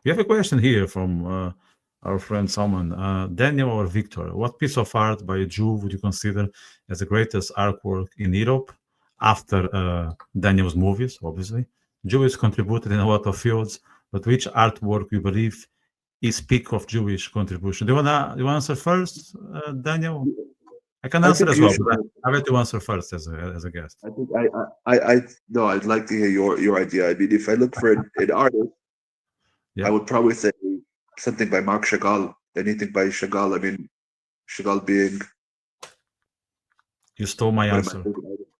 We have a question here from our friend Salman. Daniel or Victor, what piece of art by a Jew would you consider as the greatest artwork in Europe after Daniel's movies, obviously? Jews contributed in a lot of fields, but which artwork you believe is peak of Jewish contribution? Do you wanna answer first, Daniel? I can I answer think as you well, should. but I let you answer first as a guest. I think I no. I'd like to hear your idea. I mean, if I look for an artist, I Yeah, would probably say something by Marc Chagall. Anything by Chagall. I mean, Chagall being you stole my one of my answer. favorite artists.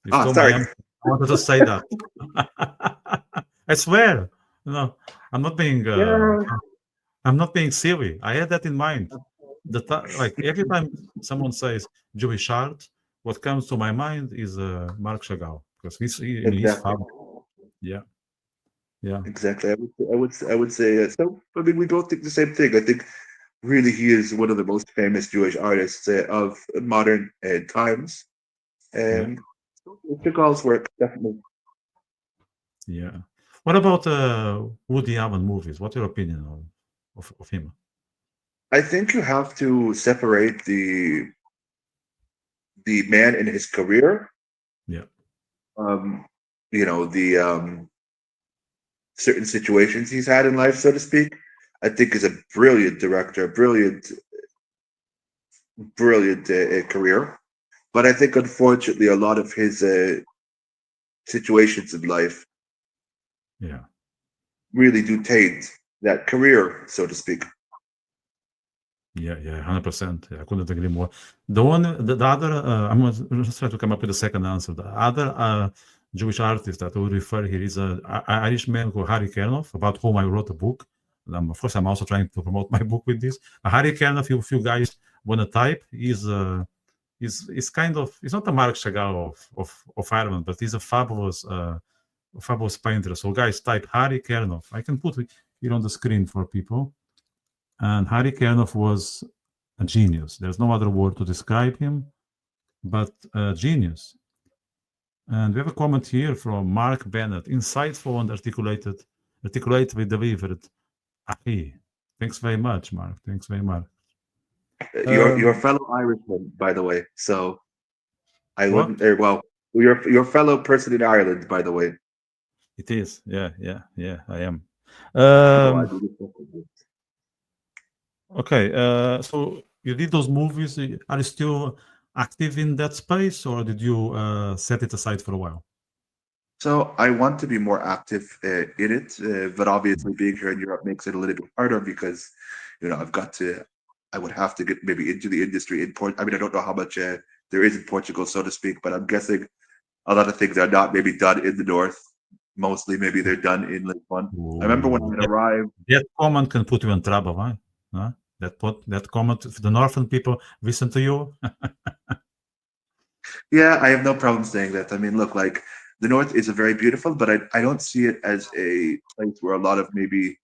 You Ah, stole my sorry. answer. I wanted to say that. I swear. No, I'm not being. Yeah, I'm not being silly. I had that in mind. Like every time someone says Jewish art, what comes to my mind is Marc Chagall because I mean, he's exactly. fab. Yeah, yeah, Exactly. I would say so. I mean, we both think the same thing. I think really he is one of the most famous Jewish artists of modern times. yeah, Um, Chagall's work definitely. yeah. What about Woody Allen movies? What's your opinion of him? I think you have to separate the man in his career. Yeah, Um, the certain situations he's had in life, so to speak. I think is a brilliant director, brilliant career. But I think unfortunately a lot of his situations in life yeah. really do taint that career, so to speak. Yeah, yeah, 100%. Yeah, I couldn't agree more. The other, I'm gonna just try to come up with a second answer. The other Jewish artist that I would refer here is a Irishman called Harry Kernoff, about whom I wrote a book. Of course, I'm also trying to promote my book with this. Harry Kernoff, if you guys want to type, is kind of, he's not a Mark Chagall of Ireland, but he's a fabulous painter. So guys, type Harry Kernoff. I can put it here on the screen for people. And Harry Kernoff was a genius. There's no other word to describe him, but a genius. And we have a comment here from Mark Bennett. Insightful and articulately delivered. Ahi. Thanks very much, Mark. Thanks very much. Your Um, fellow Irishman, by the way. So I wouldn't. what? Well, your fellow person in Ireland, by the way. It is. Yeah, yeah, yeah, I am. No, I Um, do this. okay. So you did those movies. Are you still active in that space or did you set it aside for a while? So I want to be more active in it, but obviously being here in Europe makes it a little bit harder because, I've got to. I would have to get maybe into the industry in Port. I mean, I don't know how much there is in Portugal, so to speak, but I'm guessing a lot of things are not maybe done in the north. Mostly, maybe they're done in Lisbon. I remember when Ooh, I arrived. that comment can put you in trouble, right? Huh? That comment, if the northern people listen to you, Yeah, I have no problem saying that. I mean, look, like the north is a very beautiful, but I don't see it as a place where a lot of maybe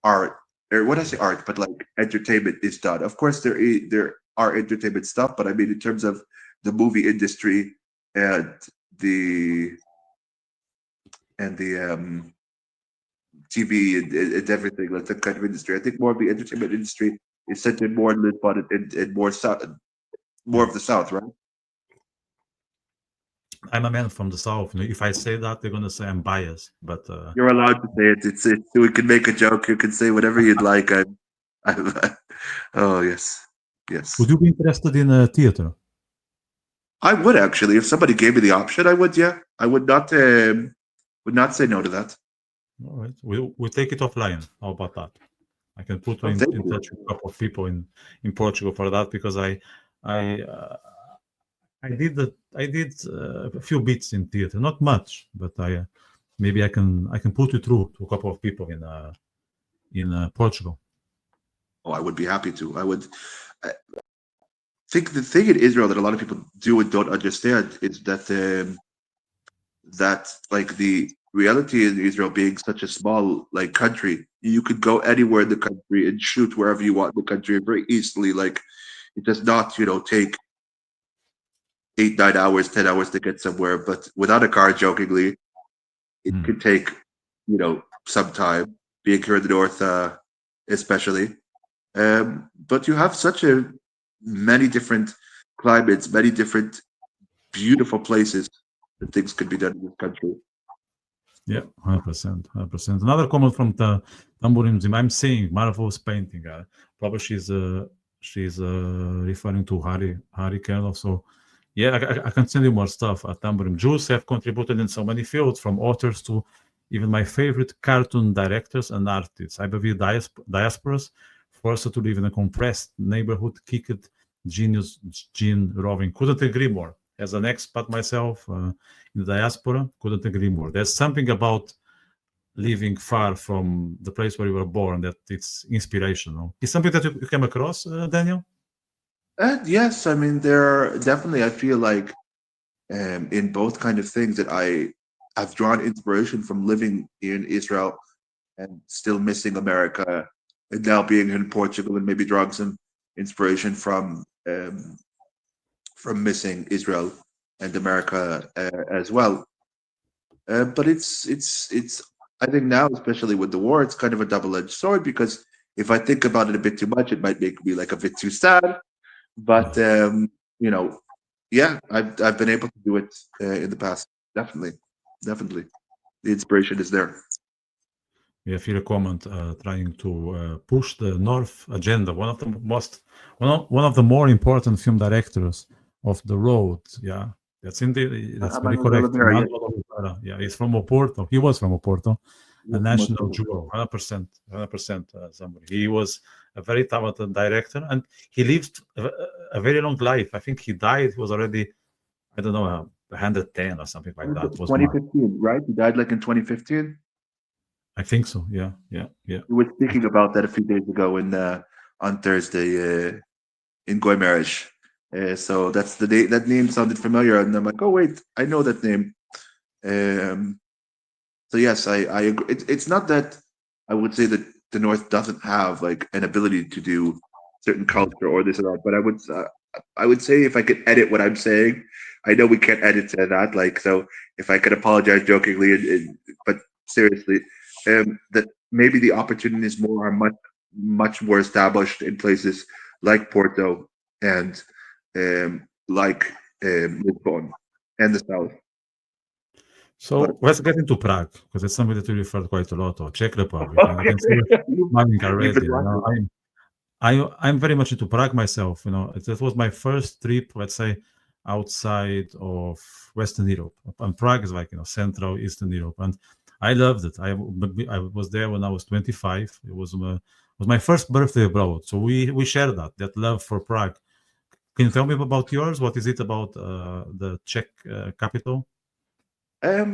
art or what I say art, but like entertainment is done. Of course, there are entertainment stuff, but I mean in terms of the movie industry and the and the TV and everything like that kind of industry. I think more of the entertainment industry is centered more in Lisbon and more south, more yeah. of the south, right? I'm a man from the south. If I say that, they're gonna say I'm biased. But You're allowed to say it. It's we can make a joke. You can say whatever you'd like. Oh yes, would yes. you be interested in theater? I would actually, if somebody gave me the option, I would. Yeah, I would not say no to that. All right, we'll take it offline. How about that? I can put you Oh, thank in you. touch with a couple of people in Portugal for that because I I did a few bits in theater, not much, but maybe I can put you through to a couple of people in Portugal. Oh, I would be happy to. I would. I think the thing in Israel that a lot of people do and don't understand is that like the reality in Israel being such a small like country, you could go anywhere in the country and shoot wherever you want in the country very easily. Like it does not, take 8, 9 hours, 10 hours to get somewhere. But without a car, jokingly, it Hmm. could take, some time, being here in the north, especially. But you have such a many different climates, many different beautiful places that things could be done in this country. Yeah, 100%, 100%. Another comment from the Tamborim Zim. I'm seeing marvelous painting. Probably she's referring to Harry Kellogg. So, yeah, I can send you more stuff at Tamborim. Jews have contributed in so many fields, from authors to even my favorite cartoon directors and artists. I believe diasporas forced to live in a compressed neighborhood kicked genius Gene Roving. Couldn't agree more. As an expat myself in the diaspora, couldn't agree more. There's something about living far from the place where you were born that it's inspirational. Is something that you came across, Daniel? And yes, I mean there are definitely. I feel like in both kind of things that I've drawn inspiration from living in Israel and still missing America, and now being in Portugal and maybe drawing some inspiration from missing Israel and America as well. But it's I think now, especially with the war, it's kind of a double-edged sword because if I think about it a bit too much, it might make me like a bit too sad. But you know, yeah, I've been able to do it in the past. Definitely, definitely, the inspiration is there. We have here a comment trying to push the North agenda. One of the more important film directors of the road. Yeah, that's very Manuel de correct. Oliveira, yes, Manuel Oliveira. Yeah, he's from Oporto. He was from Oporto, a yes, most national definitely. jewel, 100%, 100%. Somebody. He was a very talented director, and he lived a very long life. I think he died. He was already, I don't know, 110 or something like that. Was my, 2015, right? He died like in 2015. I think so. Yeah, yeah, yeah. We were speaking about that a few days ago in on Thursday in Goy Marriage. So that's the day that name sounded familiar, and I'm like, oh wait, I know that name. Um, so yes, I agree. It's not that I would say that the North doesn't have like an ability to do certain culture or this or that, but I would say if I could edit what I'm saying, I know we can't edit to that. Like so, if I could apologize jokingly, but seriously, that maybe the opportunities more are much more established in places like Porto and like Lisbon and the south. But So let's get into Prague because it's something that we referred quite a lot, or Czech Republic, and I okay, can see you smiling you've been already. watching. I'm very much into Prague myself. That was my first trip, let's say, outside of Western Europe, and Prague is like Central Eastern Europe, and I loved it. I was there when I was 25. It was my first birthday abroad, so we share that love for Prague. Can you tell me about yours? What is it about the Czech capital?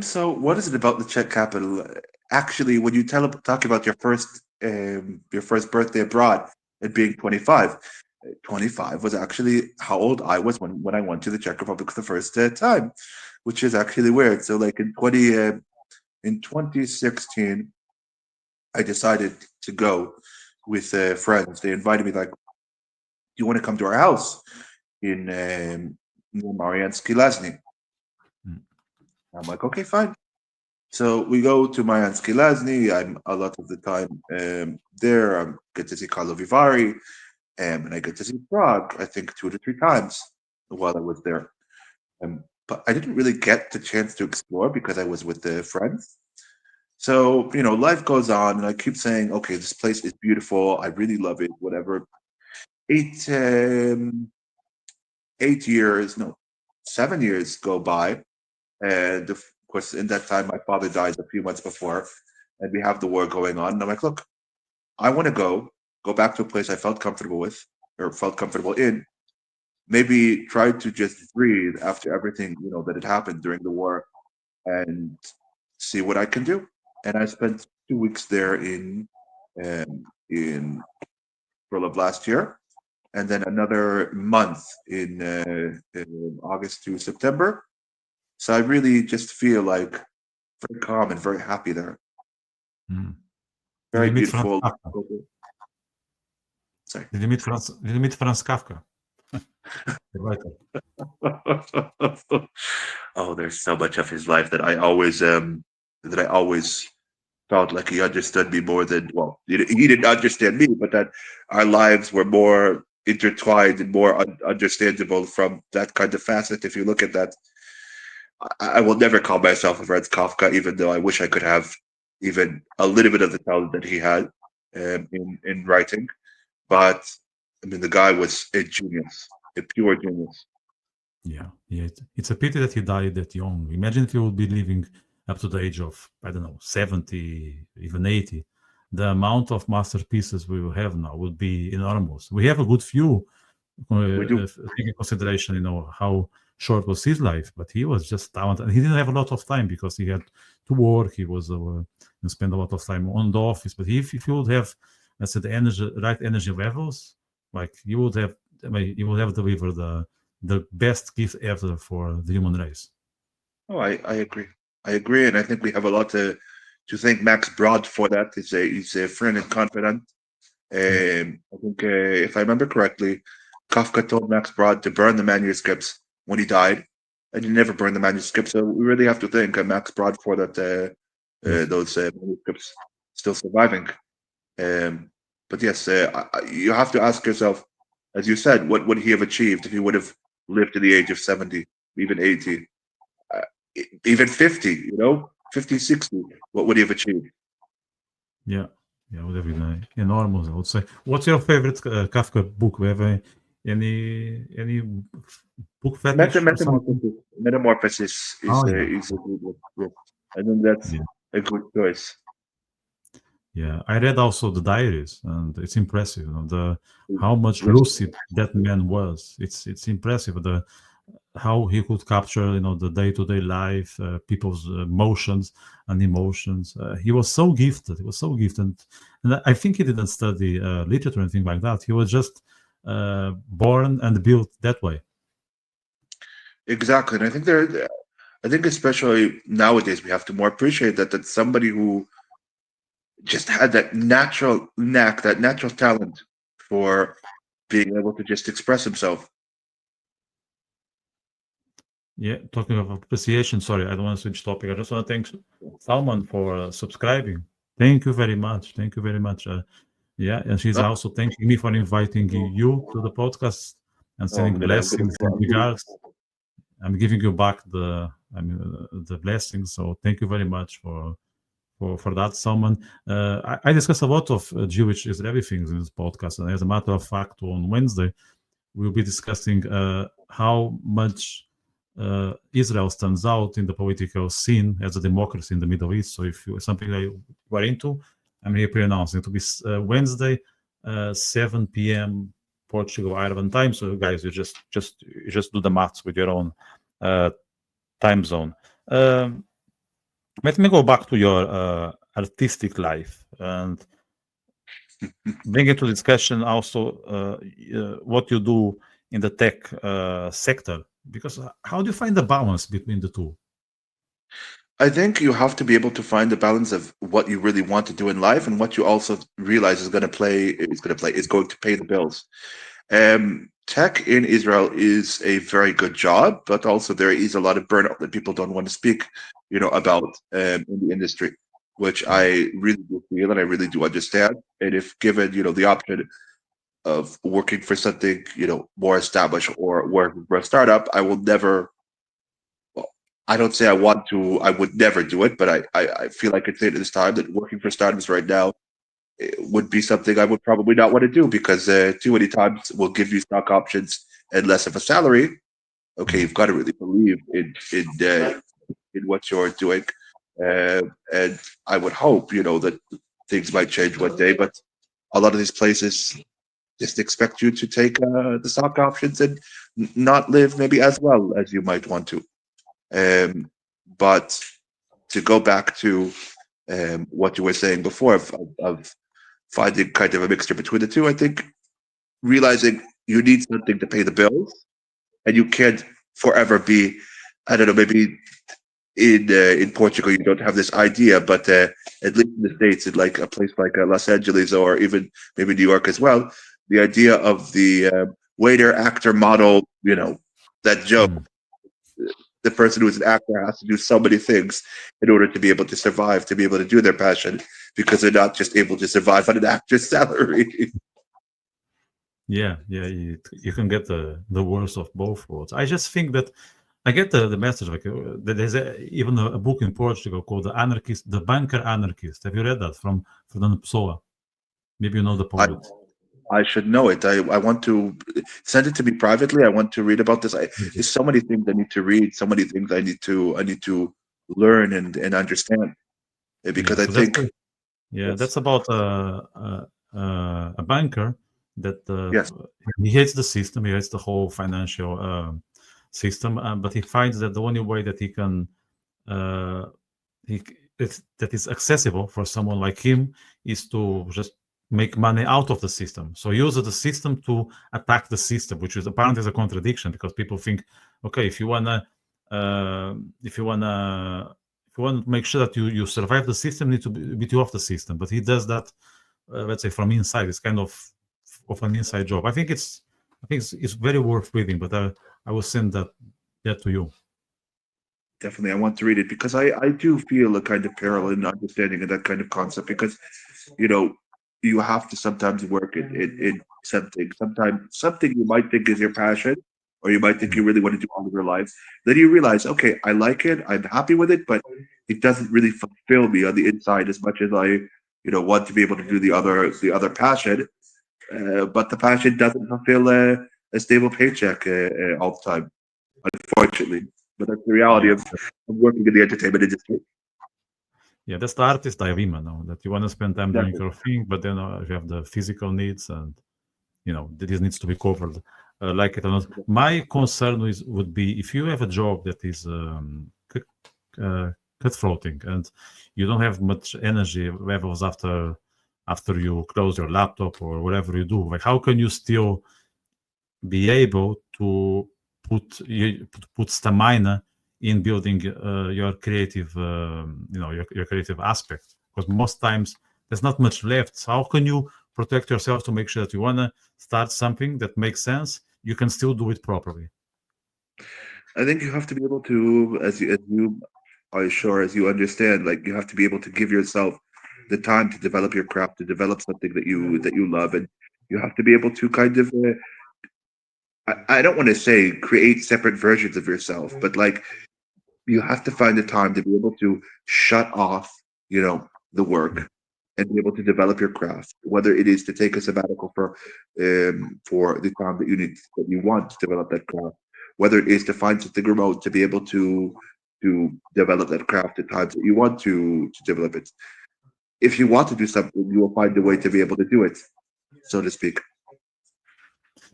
So what is it about the Czech capital? Actually, when you talk about your first birthday abroad and being 25, 25 was actually how old I was when I went to the Czech Republic for the first time, which is actually weird. So like in 2016, I decided to go with friends. They invited me like, "Do you want to come to our house in near Mariansky Lasny?" Mm. I'm like, "Okay, fine." So we go to Mariansky Lasny. I'm a lot of the time there. I get to see Carlo Vivari, and I get to see Prague. I think 2 to 3 times while I was there. But I didn't really get the chance to explore because I was with the friends. So life goes on, and I keep saying, "Okay, this place is beautiful. I really love it. Whatever." Eight, 8 years, no, 7 years go by, and of course, in that time, my father died a few months before, and we have the war going on. And I'm like, look, I want to go back to a place I felt comfortable with or felt comfortable in. Maybe try to just breathe after everything that had happened during the war, and see what I can do. And I spent 2 weeks there in April of last year, and then another month in August to September. So I really just feel like very calm and very happy there. Mm. Did Very you meet Franz beautiful. Kafka? Sorry. Did you meet Franz Kafka? The writer. Oh, there's so much of his life that I always felt like he understood me more than, well, he didn't understand me, but that our lives were more intertwined and more understandable from that kind of facet. If you look at that, I will never call myself a Franz Kafka, even though I wish I could have even a little bit of the talent that he had in writing. But I mean, the guy was a genius, a pure genius. Yeah, yeah. It's a pity that he died that young. Imagine if he would be living up to the age of, I don't know, 70, even 80. The amount of masterpieces we will have now would be enormous. We have a good few, We do. taking consideration, how short was his life, but he was just talented. He didn't have a lot of time because he had to work. He was spend a lot of time on the office. But if you would have, let's say, the energy, right energy levels, like you would have, I mean, you would have delivered the best gift ever for the human race. Oh, I agree. I agree, and I think we have a lot to thank Max Brod for that. He's a friend and confidant. Yeah, I think, if I remember correctly, Kafka told Max Brod to burn the manuscripts when he died, and he never burned the manuscripts. So we really have to thank Max Brod for that. yes, Those manuscripts still surviving. Um, but yes, you have to ask yourself, as you said, what would he have achieved if he would have lived to the age of 70, even 80, uh, even 50? 50, 60. What would he have achieved? yeah, yeah. Would have been enormous, I would say. What's your favorite Kafka book? We have any book fetish or something? Metamorphosis Oh yeah, is a good one. Yes. I think that's yeah. a good choice. Yeah, I read also the diaries, and it's impressive. The how much Yes, lucid that man was. It's impressive. The how he could capture, the day to day life, people's motions and emotions. He was so gifted. He was so gifted, and I think he didn't study literature or anything like that. He was just born and built that way. exactly. And I think especially nowadays we have to more appreciate that somebody who just had that natural knack, that natural talent for being able to just express himself. Yeah, talking of appreciation. Sorry, I don't want to switch topic. I just want to thank Salman for subscribing. Thank you very much. Thank you very much. Yeah, and she's No, also thanking me for inviting you to the podcast and no, sending blessings and I'm gonna regards. I'm giving you back the blessings. So thank you very much for that, Salman. I discuss a lot of Jewish Israeli things in this podcast, and as a matter of fact, on Wednesday we'll be discussing how much Israel stands out in the political scene as a democracy in the Middle East. So if you something that you are into, I'm here pre-announcing. It will be Wednesday, 7 p.m. Portugal Ireland time. So guys, you just do the maths with your own uh, time zone. Um, Let me go back to your artistic life and bring into discussion also what you do in the tech sector. Because how do you find the balance between the two? I think you have to be able to find the balance of what you really want to do in life and what you also realize is going to pay the bills. Tech in Israel is a very good job, but also there is a lot of burnout that people don't want to speak, about in the industry, which Yeah. I really do feel and I really do understand. And if given, the option of working for something, more established or working for a startup, I will never. Well, I don't say I want to. I would never do it, but I feel I could say at this time that working for startups right now would be something I would probably not want to do because too many times will give you stock options and less of a salary. Okay, Yeah. you've got to really believe in what you're doing, uh, and I would hope that things might change one day. But a lot of these places just expect you to take the stock options and not live maybe as well as you might want to. Um, but to go back to what you were saying before of finding kind of a mixture between the two, I think realizing you need something to pay the bills and you can't forever be, I don't know, maybe in Portugal you don't have this idea, but at least in the States, in like a place like Los Angeles or even maybe New York as well, the idea of the waiter, actor, model, that joke, Mm. the person who is an actor has to do so many things in order to be able to survive, to be able to do their passion, because they're not just able to survive on an actor's salary. Yeah, yeah, you can get the worst of both worlds. I just think that I get the message. Like there's even a book in Portugal called the Banker Anarchist. Have you read that from Fernando Pessoa? Maybe you know the I poet. I should know it. I want to send it to me privately. I want to read about this. There's so many things I need to read. So many things I need to learn and understand. Yeah, Because I so that's think yeah, yes, that's about a banker that yes, he hates the system. He hates the whole financial system, but he finds that the only way that he can uh, that is accessible for someone like him is to just make money out of the system. So he uses the system to attack the system, which is apparently is a contradiction because people think, okay, uh, if you wanna if you want to make sure that you survive the system, you need to beat you off the system. But he does that, let's say, from inside. It's kind of an inside job. I think it's very worth reading. But I will send that to you. definitely. I want to read it because I do feel a kind of parallel in understanding of that kind of concept because you know, you have to sometimes work in something. Sometimes something you might think is your passion, or you might think Mm. you really want to do all of your life. Then you realize, okay, I like it, I'm happy with it, but it doesn't really fulfill me on the inside as much as want to be able to do the other passion. But the passion doesn't fulfill a stable paycheck all the time, unfortunately. But that's the reality Yeah. of working in the entertainment industry. Yeah, that's the artist dilemma now that you want to spend time doing Exactly. your thing, but then you have the physical needs, and this needs to be covered, like it or not. My concern would be if you have a job that is uh, cutthroating and you don't have much energy levels after you close your laptop or whatever you do. Like, how can you still be able to put stamina in building your creative your creative aspect, because most times there's not much left. So how can you protect yourself to make sure that you want to start something that makes sense, you can still do it properly? I think you have to be able to, as you are sure as you understand, like you have to be able to give yourself the time to develop your craft, to develop something that you love, and you have to be able to kind of, I don't want to say create separate versions of yourself, but like you have to find the time to be able to shut off, the Yeah. work and be able to develop your craft, whether it is to take a sabbatical for the time that you want to develop that craft, whether it is to find something remote to be able to develop that craft at times that you want to develop it. If you want to do something, you will find a way to be able to do it, so to speak.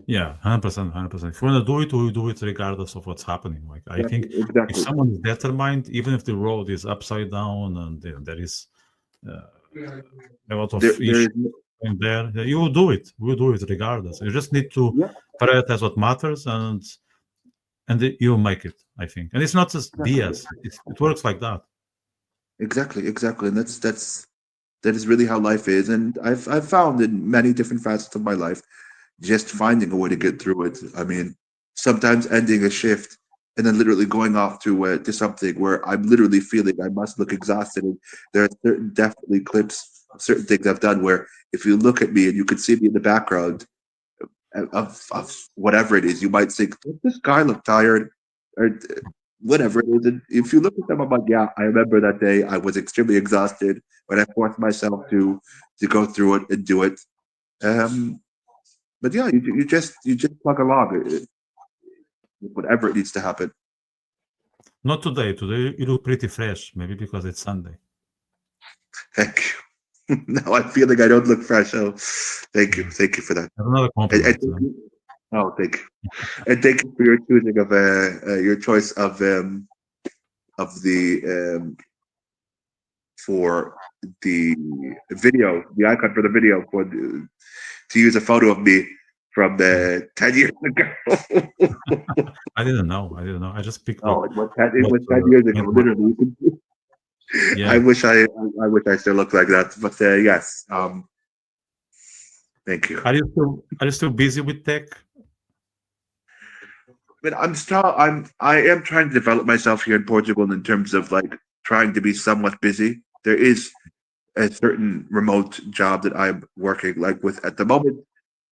Yeah, 100%, 100%. If you want to do it, we do it regardless of what's happening. Like, I think Exactly. if Exactly. someone is determined, even if the road is upside down and there is uh, a lot of There issues is, in there, yeah, you will do it. We will do it regardless. You just need to yeah, prioritize what matters, and you'll make it, I think. And it's not just exactly. BS. It works like that. Exactly, and that is really how life is. And I've found in many different facets of my life, just finding a way to get through it. I mean, sometimes ending a shift and then literally going off to something where I'm literally feeling I must look exhausted. And there are certain definitely clips of certain things I've done where if you look at me and you could see me in the background of whatever it is, you might think, does this guy look tired? Or whatever it is. And if you look at them, I'm like, yeah, I remember that day. I was extremely exhausted, but I forced myself to go through it and do it. Um, but yeah, you just plug along with whatever it needs to happen. Not today. Today you look pretty fresh, maybe because it's Sunday. Thank you. Now I'm feeling I don't look fresh. So Yeah. thank you for that. That's another And compliment. thank you. Oh, thank you. And thank you for your choosing of your choice of for the video, the icon for the video to use a photo of me from Yeah. 10 years ago. I didn't know. I didn't know. I just picked Oh, it what was 10 years went ago, my. literally. I Yeah. wish I still looked like that, but yes. Thank you. Are you still busy with tech? but I am trying to develop myself here in Portugal in terms of like trying to be somewhat busy. There is a certain remote job that I'm working like with at the moment.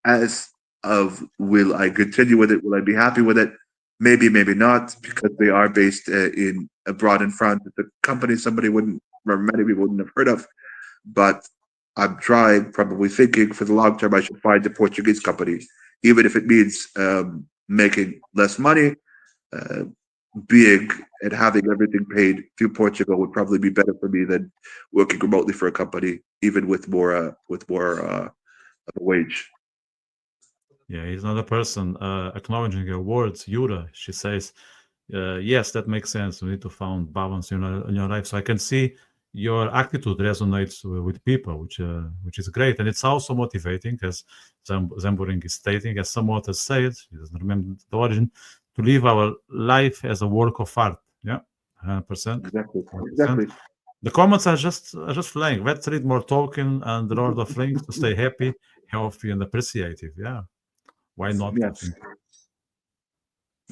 As of will I continue with it? Will I be happy with it? Maybe, maybe not, because they are based in abroad in France. It's a company somebody wouldn't, or many people wouldn't have heard of. But I'm trying, probably thinking for the long term, I should find a Portuguese company, even if it means making less money. Uh, Being and having everything paid through Portugal would probably be better for me than working remotely for a company, even with more of a wage. Yeah, he's another person acknowledging your words. Yura, she says, yes, that makes sense. We need to find balance in your life. So I can see your attitude resonates with people, which is great, and it's also motivating, as Zamboring is stating, as some authors say it. He doesn't remember the origin, to live our life as a work of art. Yeah, 100%, Exactly, 100%. exactly. The comments are just flying. Let's read more Tolkien and the Lord of Rings to stay happy, healthy, and appreciative. Yeah, why not? I Yes. think.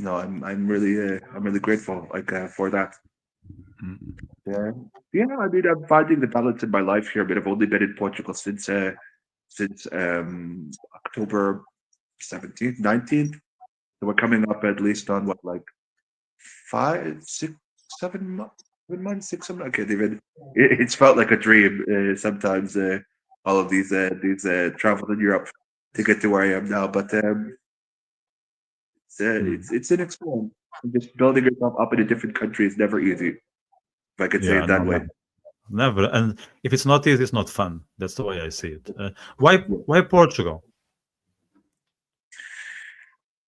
No, I'm really grateful for that. Mm. Yeah. Yeah, I mean I'm finding the balance in my life here, but I've only been in Portugal since October 17th, 19th. So we're coming up at least on what like 5, 6, 7 months, 6 7. Okay, David. It's felt like a dream sometimes. All of these travels in Europe to get to where I am now, but Mm. it's an experience. Just building yourself up in a different country is never easy, if I could say Yeah, it no, that way. never, never. And if it's not easy, it's not fun. That's the way I see it. Why? Yeah. Why Portugal?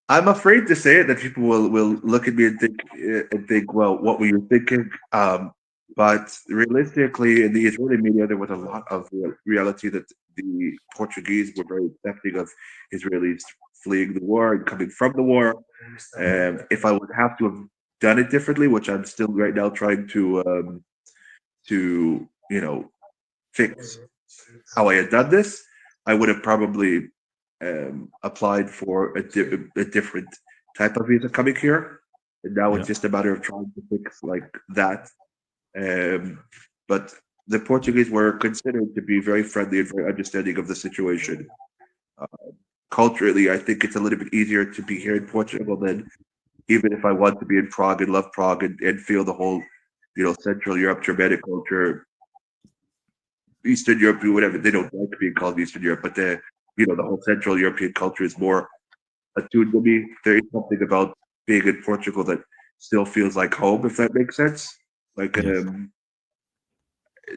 I'm afraid to say it that people will look at me and think, well, what were you thinking? But realistically, in the Israeli media, there was a lot of reality that the Portuguese were very accepting of Israelis fleeing the war and coming from the war. If I would have to have done it differently, which I'm still right now trying to fix how I had done this, I would have probably applied for a different type of visa coming here. And now it's Yeah, just a matter of trying to fix like that. Um, but the Portuguese were considered to be very friendly and very understanding of the situation. Uh, Culturally, I think it's a little bit easier to be here in Portugal than even if I want to be in Prague and love Prague and feel the whole, Central Europe Germanic culture, Eastern Europe, whatever. They don't like being called Eastern Europe, but the whole Central European culture is more attuned to me. There is something about being in Portugal that still feels like home, if that makes sense. Like yes,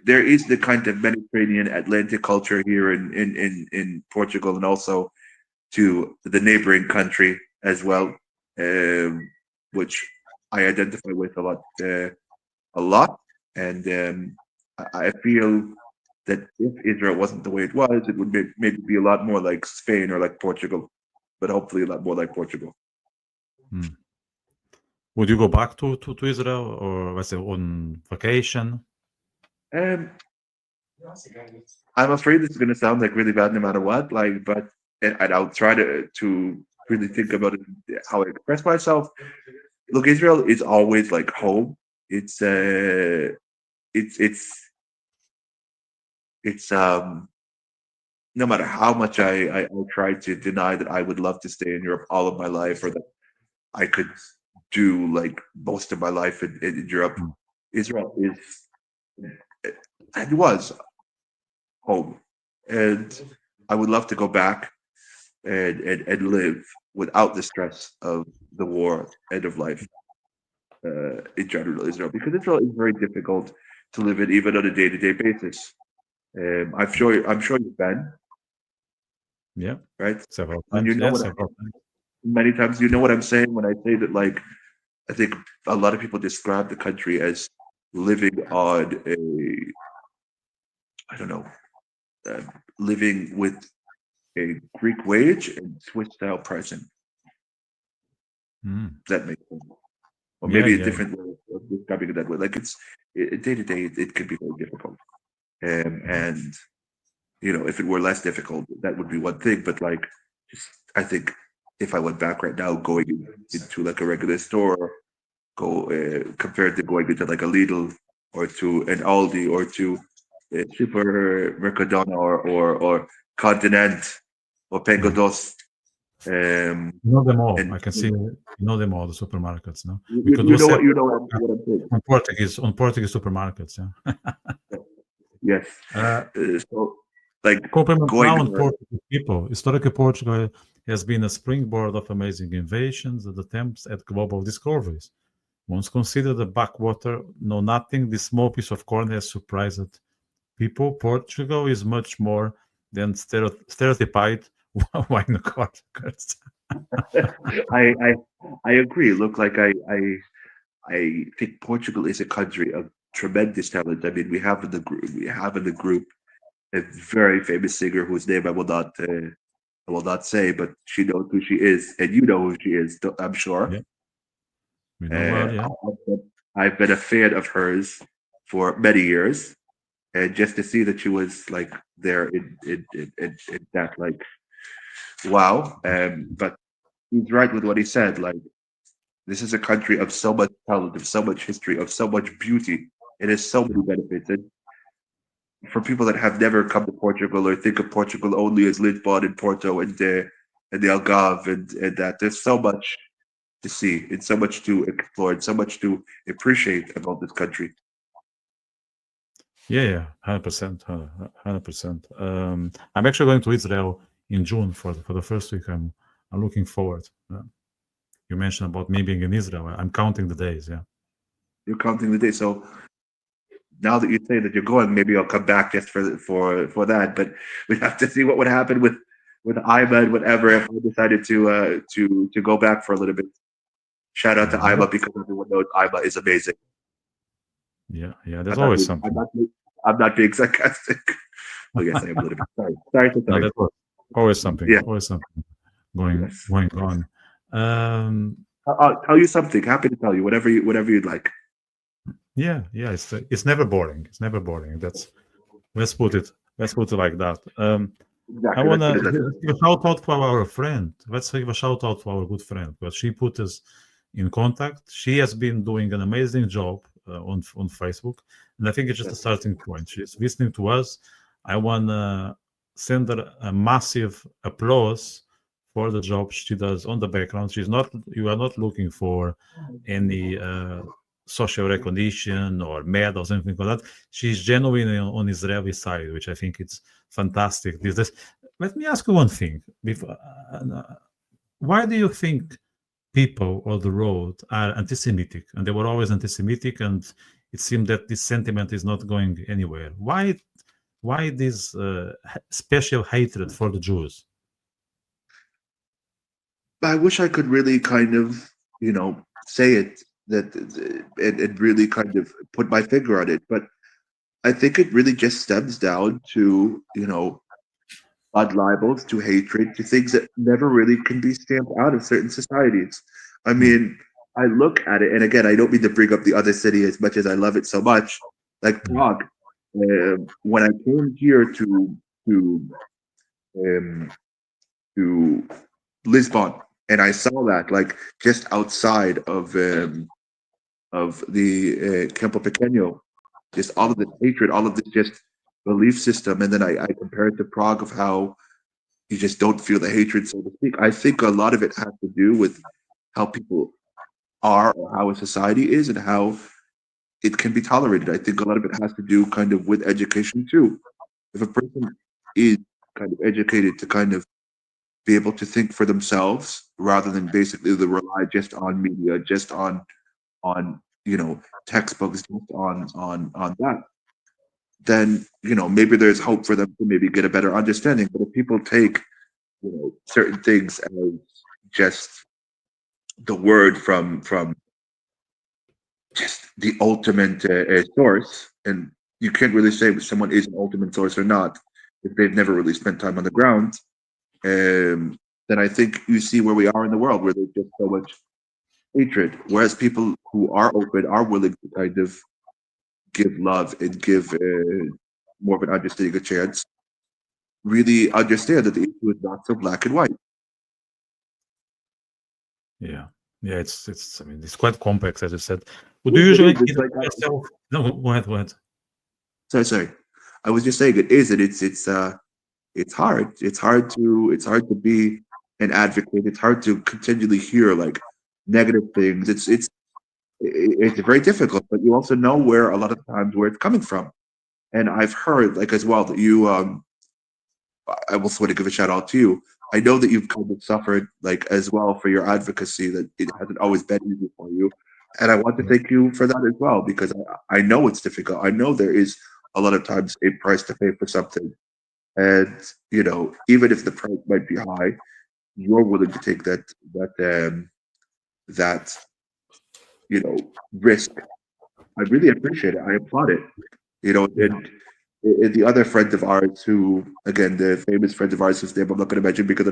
there is the kind of Mediterranean Atlantic culture here in Portugal, and also to the neighboring country as well, which I identify with a lot. And I feel that if Israel wasn't the way it was, it would maybe be a lot more like Spain or like Portugal, but hopefully a lot more like Portugal. Mm. Would you go back to Israel, or let's say on vacation? And I'm afraid this is going to sound like really bad no matter what. Like, but and I'll try to really think about it, how I express myself. Look, Israel is always like home. It's uh, it's it's it's no matter how much I try to deny that I would love to stay in Europe all of my life, or that I could do like most of my life in Europe. Mm. Israel is and was home, and I would love to go back and live without the stress of the war, end of life in general, Israel, because Israel is very difficult to live in even on a day to day basis. I'm sure you've been Yeah, right, several and you times. know Yeah, what several times. many times you know what I'm saying when I say that like I think a lot of people describe the country as living on a I don't know uh, living with a Greek wage and Swiss style pricing. Mm. That makes sense. Or Yeah, maybe a yeah, different way of describing it that way. Like it's day to day, it can be very difficult. And if it were less difficult, that would be one thing. But like, just I think if I went back right now, going into like a regular store, go compared to going into like a Lidl or to an Aldi or to Super Mercadona or Continent or Pengo Mhm. Dos. Um, You know them all. and I can see you know them all, the supermarkets, no? We you, could do a separate you know what I'm saying. on Portuguese supermarkets, yeah. Yes. Uh, So like Compliment going now on there, Portuguese people. Historically, Portugal has been a springboard of amazing innovations and attempts at global discoveries. Once considered a backwater, know nothing, this small piece of corn has surprised people. Portugal is much more than stereotyped wine corkers. I I agree. Look, like I think Portugal is a country of tremendous talent. I mean, we have in the group a very famous singer whose name I will not say, but she knows who she is, and you know who she is, I'm sure. Yeah, we know well, yeah. I've been a fan of hers for many years, and just to see that she was like there in that, like, wow. But he's right with what he said. Like, this is a country of so much talent, of so much history, of so much beauty. It has so many benefits. And for people that have never come to Portugal or think of Portugal only as Lisbon and Porto and the Algarve and that, there's so much to see and so much to explore and so much to appreciate about this country. Yeah, yeah, 100%, 100%. I'm actually going to Israel in June for the first week. I'm looking forward. You mentioned about me being in Israel. I'm counting the days. Yeah. You're counting the days. So now that you say that you're going, maybe I'll come back just for that. But we'd have to see what would happen with Ima and whatever if I decided to go back for a little bit. Shout out to Yeah, Ima because everyone knows Ima is amazing. yeah, yeah. There's I'm not always being something. I'm not being sarcastic. Oh yes, I am a little bit. Sorry to No, sorry. that's always something. Yeah, Always something yes. going on. Um, I'll tell you something. Happy to tell you whatever you'd like. yeah, yeah. It's never boring. It's never boring. Let's put it let's put it like that. I Exactly. Let's put wanna it that way. give a shout out to our friend. Let's give a shout out to our good friend because she put us in contact. She has been doing an amazing job on Facebook, and I think it's just a Yes. starting point. She's listening to us. I wanna send her a massive applause for the job she does on the background. She's not. You are not looking for any social recognition or medals, anything like that. She's genuine on Israeli side, which I think it's fantastic. Let me ask you one thing. Why do you think people on the road are anti-Semitic? And they were always anti-Semitic, and it seemed that this sentiment is not going anywhere. Why this special hatred for the Jews? I wish I could really kind of, say it that and really kind of put my finger on it, but I think it really just stems down to, blood libels, to hatred, to things that never really can be stamped out of certain societies. I Hmm. mean, I look at it, and again, I don't mean to bring up the other city as much as I love it so much, like Yeah. Prague. When I came here to um, to Lisbon, and I saw that like just outside of the Campo Pequeño, just all of this hatred, all of this just belief system, and then I compare it to Prague of how you just don't feel the hatred, so to speak. I think a lot of it has to do with how people are or how a society is and how it can be tolerated. I think a lot of it has to do kind of with education too. If a person is kind of educated to kind of be able to think for themselves rather than basically to rely just on media, just on textbooks, just on that, then maybe there's hope for them to maybe get a better understanding. But if people take certain things as just the word from just the ultimate source, and you can't really say if someone is an ultimate source or not if they've never really spent time on the ground. Then I think you see where we are in the world, where there's just so much hatred. Whereas people who are open are willing to kind of give love and give more of an understanding a chance, really understand that the issue is not so black and white. Yeah. Yeah, it's I mean, it's quite complex, as you said. Would you Yes, it usually is. It's like involve yourself? No, go ahead, go ahead. sorry. I was just saying it is, and it's hard. It's hard to be an advocate. It's hard to continually hear like negative things. It's very difficult, but you also know where a lot of times where it's coming from. And I've heard like as well that I also want to give a shout out to you. I know that you've kind of suffered like as well for your advocacy, that it hasn't always been easy for you. And I want to Yeah. thank you for that as well, because I know it's difficult. I know there is a lot of times a price to pay for something. And even if the price might be high, you're willing to take that risk. I really appreciate it. I applaud it. Yeah. And the other friend of ours, who again, the famous friend of ours whose name I'm not going to mention because I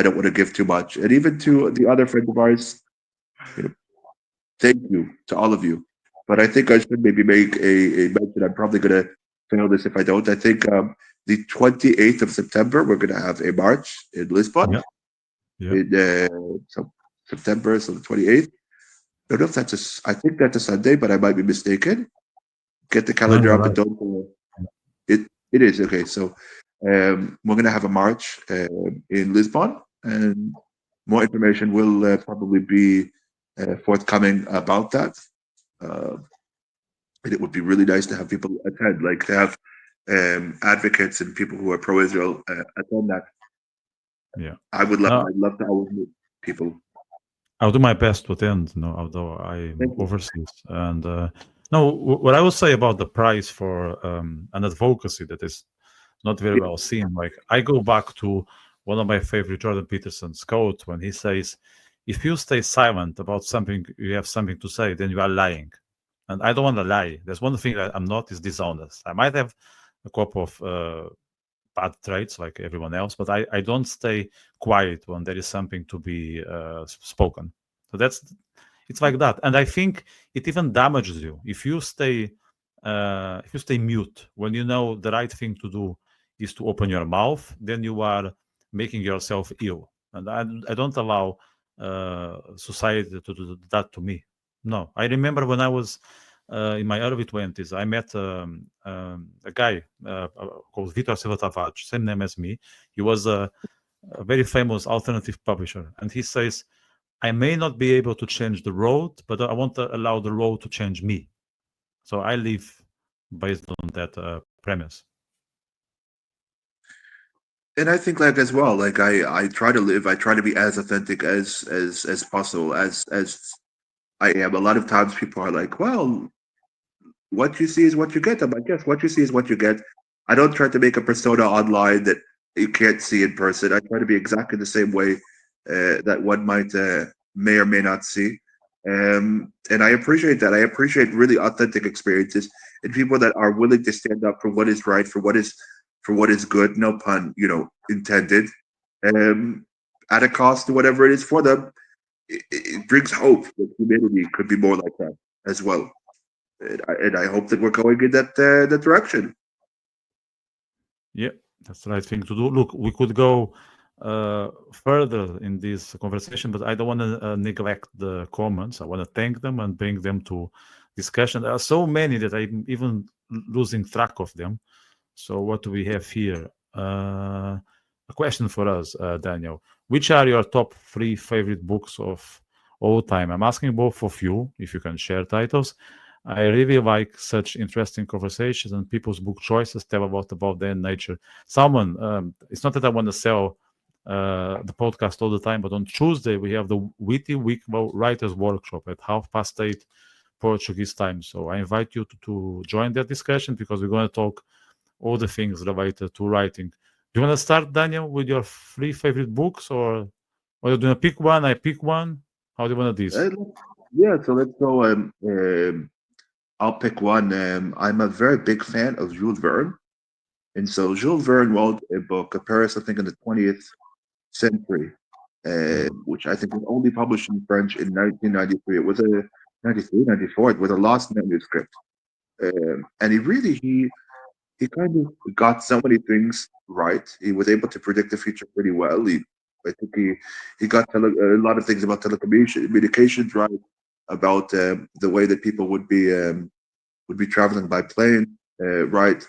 don't want to give too much. And even to the other friend of ours, you know, thank you to all of you. But I think I should maybe make a mention. I'm probably going to fail this if I don't. I think the 28th of September we're going to have a march in Lisbon Yeah. Yeah. in September, so the 28th. I don't know if I think that's a Sunday, but I might be mistaken. Get the No, calendar you're up and right. don't. It is okay. So we're gonna have a march in Lisbon, and more information will probably be forthcoming about that. Uh, and it would be really nice to have people attend, like to have advocates and people who are pro-Israel attend that. Yeah. I would love. No, I'd love to always meet people. I'll do my best to attend, although I'm Thank you. overseas. And no, what I will say about the price for an advocacy that is not very Yeah, well seen, like I go back to one of my favorite Jordan Peterson's quote when he says, "If you stay silent about something, you have something to say, then you are lying." And I don't want to lie. There's one thing that I'm not is dishonest. I might have a couple of bad traits like everyone else, but I don't stay quiet when there is something to be spoken. So it's like that, and I think it even damages you if you stay mute when you know the right thing to do is to open your mouth. Then you are making yourself ill, and I don't allow society to do that to me. No, I remember when I was in my early 20s, I met a guy called Vitor, same name as me. He was a very famous alternative publisher, and he says, "I may not be able to change the road, but I want to allow the road to change me." So I live based on that premise. and I think like as well, like I try to live. I try to be as authentic as possible as I am. A lot of times people are like, well, what you see is what you get. I'm like, yes, what you see is what you get. I don't try to make a persona online that you can't see in person. I try to be exactly the same way that one might may or may not see. And I appreciate that. I appreciate really authentic experiences and people that are willing to stand up for what is right, for what is good. No pun, intended. Um, at a cost to whatever it is for them. It brings hope that humanity could be more like that as well. And I hope that we're going in that direction. Yeah, that's the right thing to do. Look, we could go further in this conversation, but I don't want to neglect the comments. I want to thank them and bring them to discussion. There are so many that I'm even losing track of them. So, what do we have here? A question for us, Daniel. Which are your top three favorite books of all time? I'm asking both of you if you can share titles. I really like such interesting conversations and people's book choices tell about their nature. Salman, it's not that I want to sell the podcast all the time, but on Tuesday we have the Witty Week Writers Workshop at 8:30 Portuguese time. So I invite you to join that discussion because we're going to talk all the things related to writing. Do you want to start, Daniel, with your three favorite books, or do you want to pick one? I pick one. How do you want to do this? Uh, yeah, so let's go. I'll pick one. I'm a very big fan of Jules Verne, and so Jules Verne wrote a book, a Paris, I think, in the 20th century, which I think was only published in French in 1993. It was a 93, 94. It was a lost manuscript, and he kind of got so many things right. He was able to predict the future pretty well. I think he got a lot of things about telecommunications right, about the way that people would be traveling by plane, right.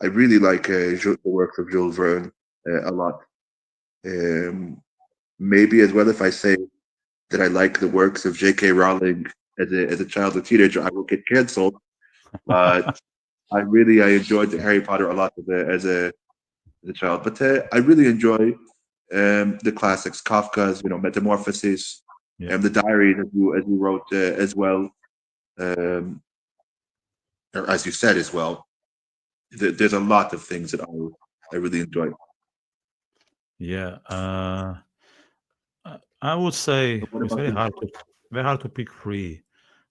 I really like the works of Jules Verne a lot. Um, Maybe as well, if I say that I like the works of J.K. Rowling as a child or teenager, I will get canceled. But I enjoyed Harry Potter a lot as a child. But I really enjoy the classics, Kafka's Metamorphoses, Yeah, and the diary that you wrote as well, um, or as you said as well. There's a lot of things that I really enjoy. yeah. I would say But what it's about you? very hard to pick three.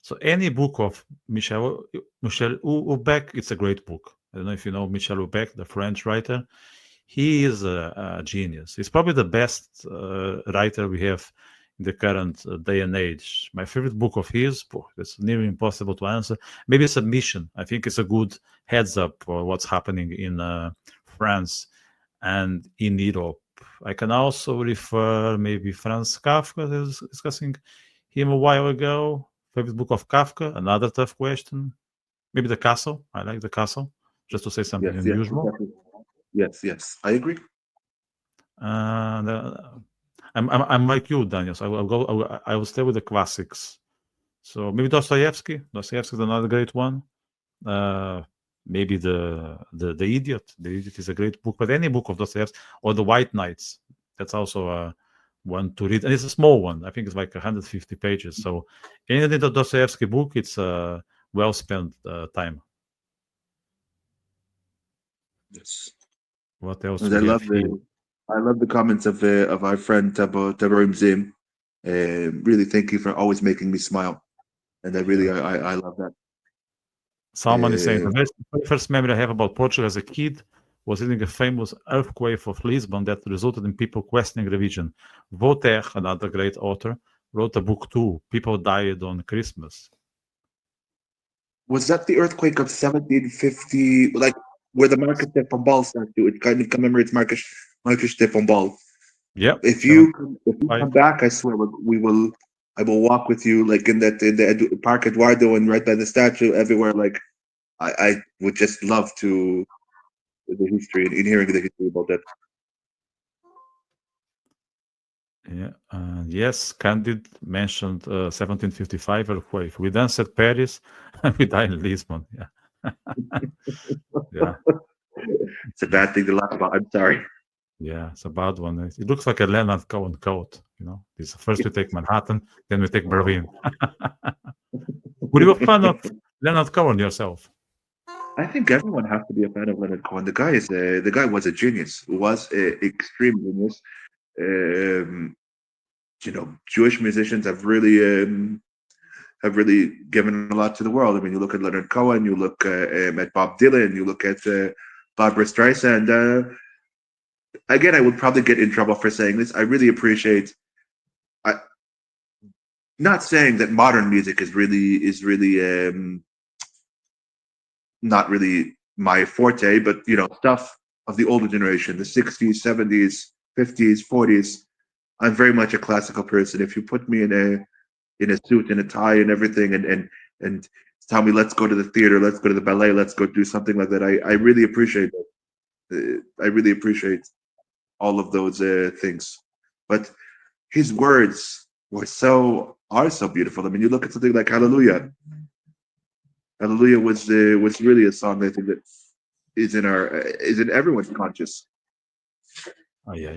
So any book of Michel Houellebecq, it's a great book. I don't know if you know Michel Houellebecq, the French writer. He is a genius. He's probably the best writer we have in the current day and age. My favorite book of his, it's nearly impossible to answer. Maybe Submission. I think it's a good heads up for what's happening in France and in Europe. I can also refer maybe Franz Kafka. I was discussing him a while ago. Favorite book of Kafka, another tough question. Maybe The Castle. I like The Castle, just to say something Yes, yes, unusual. exactly. Yes, yes, I agree. And I'm like you, Daniel. So I will stay with the classics. So maybe Dostoevsky. Dostoevsky is another great one. Uh, Maybe the Idiot. The Idiot is a great book, but any book of Dostoevsky or The White Knights. That's also one to read, and it's a small one. I think it's like 150 pages. So any Dostoevsky book, it's well spent time. Yes. What else And we have here? I love the comments of our friend Tabarim Zim. Really, thank you for always making me smile, and Yeah. I love that. Someone is saying Uh, the first memory I have about Portugal as a kid was reading a famous earthquake of Lisbon that resulted in people questioning religion. Voltaire, another great author, wrote a book too. People died on Christmas. was that the earthquake of 1750, like where the Marcus de Pombal statue? It kind of commemorates Marcus de Pombal. Yep, If you 75. come back, I swear we will. I will walk with you, like in the Park Eduardo and right by the statue, everywhere. Like I would just love to the history and in hearing the history about that. Yeah, yes, Candid mentioned 1755 earthquake. We then said Paris, and we died in Lisbon. Yeah, yeah, It's a bad thing to laugh about. I'm sorry. yeah. It's a bad one. It looks like a Leonard Cohen coat. This first we take Manhattan, then we take Berlin. Were you a fan of Leonard Cohen yourself? I think everyone has to be a fan of Leonard Cohen. The guy was a genius. Was a extreme genius. Um, Jewish musicians have really given a lot to the world. I mean, you look at Leonard Cohen, you look at Bob Dylan, you look at Barbara Streisand. Again, I would probably get in trouble for saying this. I really appreciate. I, Not saying that modern music is really not really my forte, but stuff of the older generation, the 60s, 70s, 50s, 40s. I'm very much a classical person. If you put me in a suit and a tie and everything and tell me let's go to the theater, let's go to the ballet, let's go do something like that, I really appreciate it. I really appreciate all of those things. But his words are so beautiful. I mean, you look at something like Hallelujah. Hallelujah was really a song I think that is in everyone's conscious. Oh, yeah,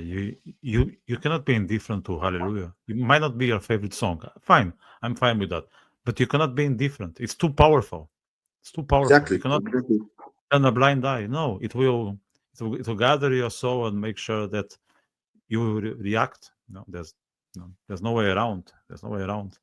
you cannot be indifferent to Hallelujah. It might not be your favorite song. Fine, I'm fine with that. But you cannot be indifferent. It's too powerful. It's too powerful. You Exactly, cannot exactly. turn a blind eye. No, it will gather your soul and make sure that you will react. There's no way around. There's no way around.